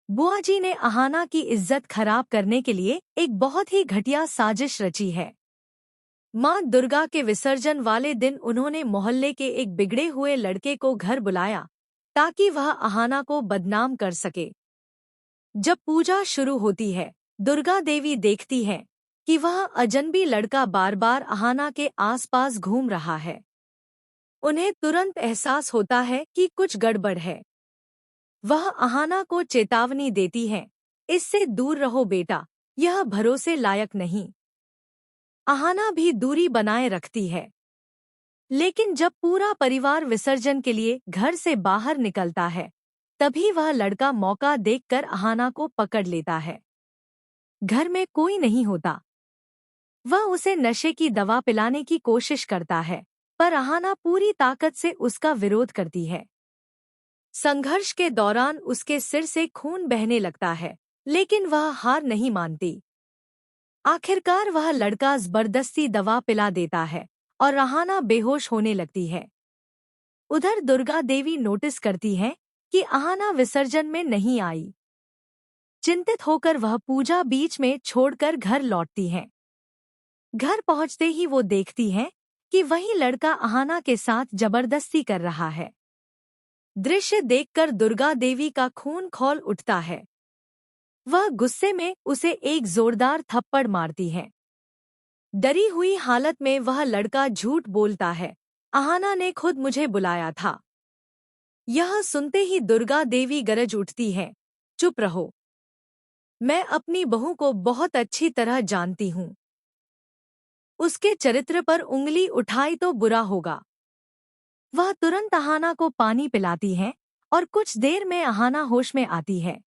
बुआ जी ने अहाना की इज्जत खराब करने के लिए एक बहुत ही घटिया साजिश रची है। मां दुर्गा के विसर्जन वाले दिन उन्होंने मोहल्ले के एक बिगड़े हुए लड़के को घर बुलाया ताकि वह अहाना को बदनाम कर सके। जब पूजा शुरू होती है, दुर्गा देवी देखती है कि वह अजनबी लड़का बार बार अहाना के आसपास घूम रहा है। उन्हें तुरंत एहसास होता है कि कुछ गड़बड़ है। वह अहाना को चेतावनी देती है, इससे दूर रहो बेटा, यह भरोसे लायक नहीं। अहाना भी दूरी बनाए रखती है। लेकिन जब पूरा परिवार विसर्जन के लिए घर से बाहर निकलता है, तभी वह लड़का मौका देखकर अहाना को पकड़ लेता है। घर में कोई नहीं होता। वह उसे नशे की दवा पिलाने की कोशिश करता है, पर अहाना पूरी ताकत से उसका विरोध करती है। संघर्ष के दौरान उसके सिर से खून बहने लगता है, लेकिन वह हार नहीं मानती। आखिरकार वह लड़का जबरदस्ती दवा पिला देता है और अहाना बेहोश होने लगती है। उधर दुर्गा देवी नोटिस करती है कि अहाना विसर्जन में नहीं आई। चिंतित होकर वह पूजा बीच में छोड़कर घर लौटती है। घर पहुंचते ही वो देखती है कि वही लड़का अहाना के साथ जबरदस्ती कर रहा है। दृश्य देखकर दुर्गा देवी का खून खौल उठता है। वह गुस्से में उसे एक जोरदार थप्पड़ मारती है। डरी हुई हालत में वह लड़का झूठ बोलता है, अहाना ने खुद मुझे बुलाया था। यह सुनते ही दुर्गा देवी गरज उठती है, चुप रहो। मैं अपनी बहू को बहुत अच्छी तरह जानती हूँ। उसके चरित्र पर उंगली उठाई तो बुरा होगा। वह तुरंत अहाना को पानी पिलाती है और कुछ देर में अहाना होश में आती है।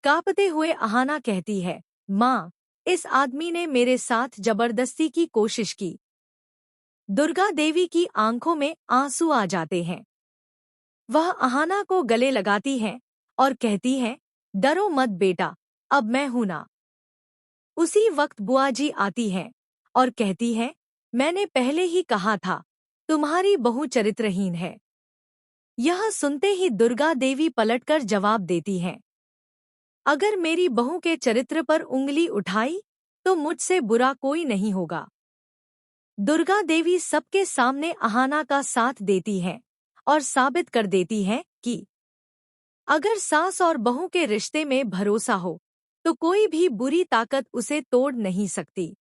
कांपते हुए अहाना कहती है, माँ, इस आदमी ने मेरे साथ जबरदस्ती की कोशिश की। दुर्गा देवी की आंखों में आंसू आ जाते हैं। वह अहाना को गले लगाती है और कहती है, डरो मत बेटा, अब मैं हूं ना। उसी वक्त बुआ जी आती है और कहती है, मैंने पहले ही कहा था, तुम्हारी बहू चरित्रहीन है। यह सुनते ही दुर्गा देवी पलटकर जवाब देती है, अगर मेरी बहू के चरित्र पर उंगली उठाई तो मुझसे बुरा कोई नहीं होगा। दुर्गा देवी सबके सामने अहाना का साथ देती है और साबित कर देती है कि अगर सास और बहू के रिश्ते में भरोसा हो तो कोई भी बुरी ताकत उसे तोड़ नहीं सकती।